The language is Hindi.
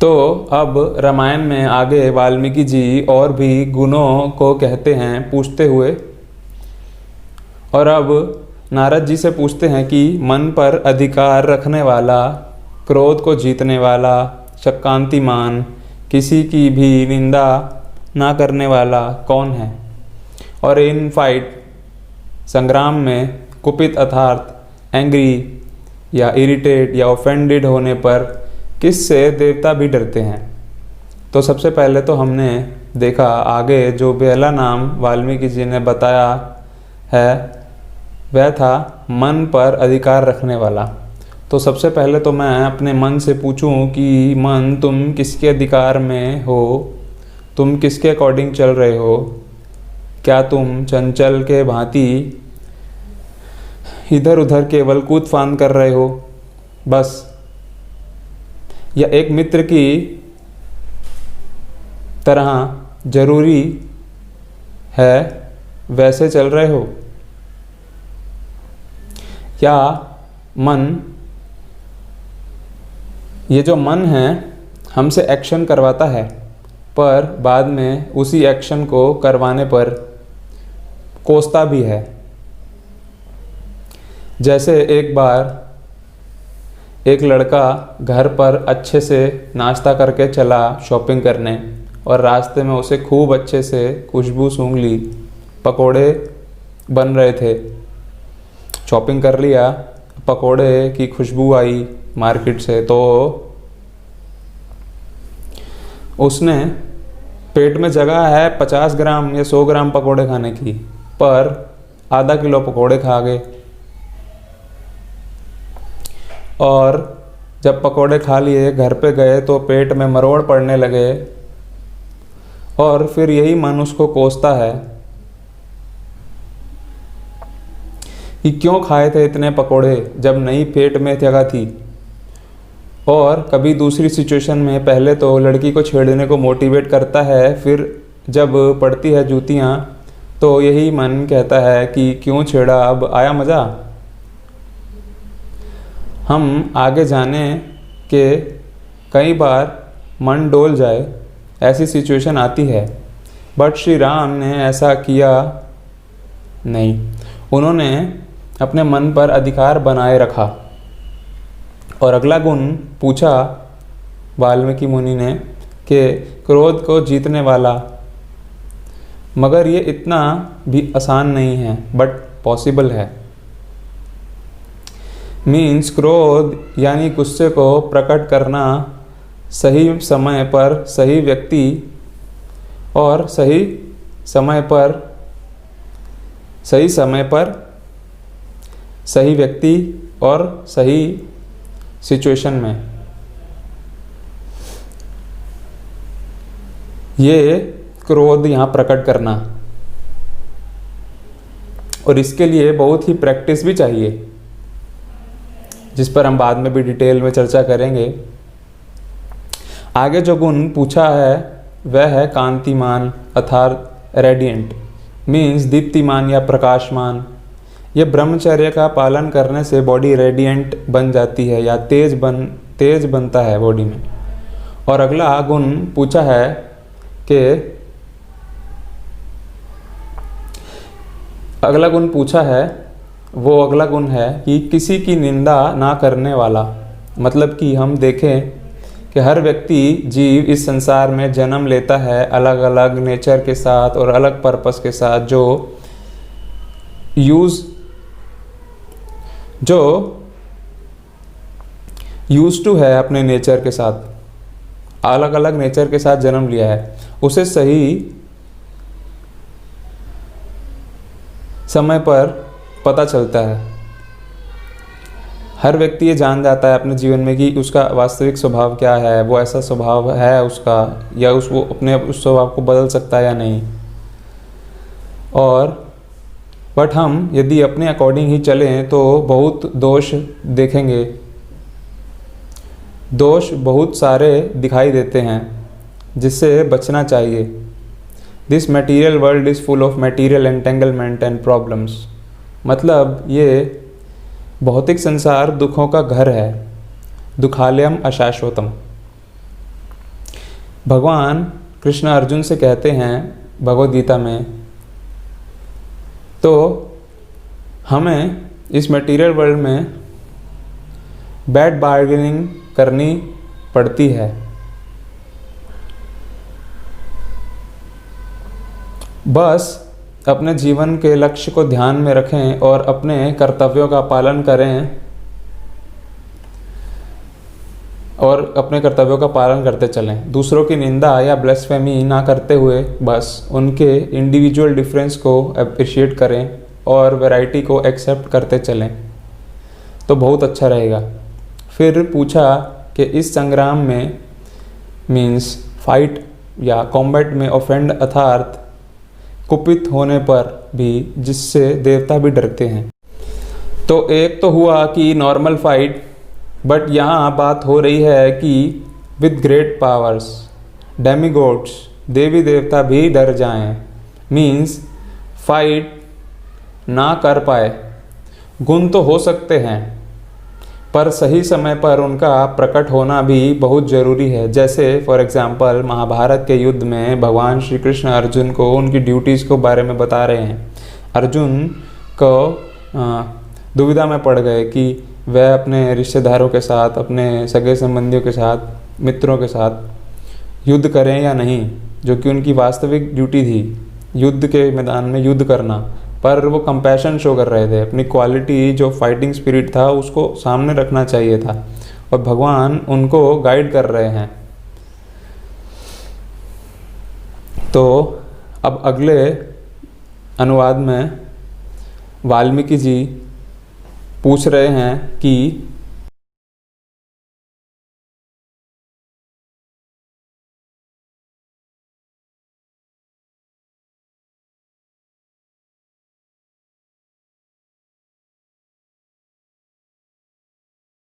तो अब रामायण में आगे वाल्मीकि जी और भी गुणों को कहते हैं पूछते हुए, और अब नारद जी से पूछते हैं कि मन पर अधिकार रखने वाला, क्रोध को जीतने वाला, शक्कांतिमान, किसी की भी निंदा ना करने वाला कौन है। और इन फाइट संग्राम में कुपित अर्थात एंग्री या इरिटेट या ऑफेंडेड होने पर किससे देवता भी डरते हैं। तो सबसे पहले तो हमने देखा आगे जो पहला नाम वाल्मीकि जी ने बताया है वह था मन पर अधिकार रखने वाला। तो सबसे पहले तो मैं अपने मन से पूछूं कि मन तुम किसके अधिकार में हो, तुम किसके अकॉर्डिंग चल रहे हो। क्या तुम चंचल के भांति इधर उधर केवल कूद फांद कर रहे हो बस, या एक मित्र की तरह जरूरी है वैसे चल रहे हो, या मन, ये जो मन है हमसे एक्शन करवाता है पर बाद में उसी एक्शन को करवाने पर कोसता भी है। जैसे एक बार एक लड़का घर पर अच्छे से नाश्ता करके चला शॉपिंग करने, और रास्ते में उसे खूब अच्छे से खुशबू सूंघ ली, पकोड़े बन रहे थे। शॉपिंग कर लिया, पकोड़े की खुशबू आई मार्केट से, तो उसने पेट में जगह है 50 ग्राम या 100 ग्राम पकोड़े खाने की, पर आधा किलो पकोड़े खा गए। और जब पकोड़े खा लिए घर पे गए तो पेट में मरोड़ पड़ने लगे, और फिर यही मन उसको कोसता है कि क्यों खाए थे इतने पकोड़े जब नहीं पेट में जगह थी। और कभी दूसरी सिचुएशन में पहले तो लड़की को छेड़ने को मोटिवेट करता है, फिर जब पड़ती है जूतियाँ तो यही मन कहता है कि क्यों छेड़ा, अब आया मज़ा। हम आगे जाने के कई बार मन डोल जाए ऐसी सिचुएशन आती है, बट श्री राम ने ऐसा किया नहीं। उन्होंने अपने मन पर अधिकार बनाए रखा। और अगला गुण पूछा वाल्मीकि मुनि ने कि क्रोध को जीतने वाला, मगर ये इतना भी आसान नहीं है, बट पॉसिबल है। मीन्स क्रोध यानी गुस्से को प्रकट करना सही समय पर सही व्यक्ति और सही समय पर सही व्यक्ति और सही सिचुएशन में, ये क्रोध यहाँ प्रकट करना। और इसके लिए बहुत ही प्रैक्टिस भी चाहिए, जिस पर हम बाद में भी डिटेल में चर्चा करेंगे। आगे जो गुण पूछा है वह है कांतिमान अर्थात रेडिएंट, मीन्स दीप्तिमान या प्रकाशमान। ये ब्रह्मचर्य का पालन करने से बॉडी रेडिएंट बन जाती है या तेज बनता है बॉडी में। और अगला गुण पूछा है कि अगला गुण है कि किसी की निंदा ना करने वाला। मतलब कि हम देखें कि हर व्यक्ति जीव इस संसार में जन्म लेता है अलग अलग नेचर के साथ और अलग पर्पस के साथ, जो यूज टू है अपने नेचर के साथ, अलग अलग नेचर के साथ जन्म लिया है। उसे सही समय पर पता चलता है। हर व्यक्ति ये जान जाता है अपने जीवन में कि उसका वास्तविक स्वभाव क्या है, वो ऐसा स्वभाव है उसका, या वो अपने उस स्वभाव को बदल सकता है या नहीं। और बट हम यदि अपने अकॉर्डिंग ही चलें तो बहुत दोष देखेंगे। दोष बहुत सारे दिखाई देते हैं जिससे बचना चाहिए। This material world is full of material entanglement and problems. मतलब ये भौतिक संसार दुखों का घर है, दुखालयम अशाश्वतम। भगवान कृष्ण अर्जुन से कहते हैं भगवद गीता में, तो हमें इस मटेरियल वर्ल्ड में बैड बार्गेनिंग करनी पड़ती है। बस अपने जीवन के लक्ष्य को ध्यान में रखें और अपने कर्तव्यों का पालन करें और अपने कर्तव्यों का पालन करते चलें। दूसरों की निंदा या ब्लेस्फेमी ना करते हुए बस उनके इंडिविजुअल डिफरेंस को अप्रिशिएट करें और वैरायटी को एक्सेप्ट करते चलें, तो बहुत अच्छा रहेगा। फिर पूछा कि इस संग्राम में मीन्स फाइट या कॉम्बैट में ऑफेंड अर्थात कुपित होने पर भी जिससे देवता भी डरते हैं। तो एक तो हुआ कि नॉर्मल फाइट, बट यहाँ बात हो रही है कि विद ग्रेट पावर्स डेमीगॉड्स देवी देवता भी डर जाएं, मीन्स फाइट ना कर पाए। गुण तो हो सकते हैं पर सही समय पर उनका प्रकट होना भी बहुत ज़रूरी है। जैसे फॉर एग्जांपल महाभारत के युद्ध में भगवान श्री कृष्ण अर्जुन को उनकी ड्यूटीज़ को बारे में बता रहे हैं। अर्जुन को दुविधा में पड़ गए कि वह अपने रिश्तेदारों के साथ, अपने सगे संबंधियों के साथ, मित्रों के साथ युद्ध करें या नहीं, जो कि उनकी वास्तविक ड्यूटी थी युद्ध के मैदान में युद्ध करना। पर वो कंपैशन शो कर रहे थे, अपनी क्वालिटी जो फाइटिंग स्पिरिट था उसको सामने रखना चाहिए था, और भगवान उनको गाइड कर रहे हैं। तो अब अगले अनुवाद में वाल्मीकि जी पूछ रहे हैं कि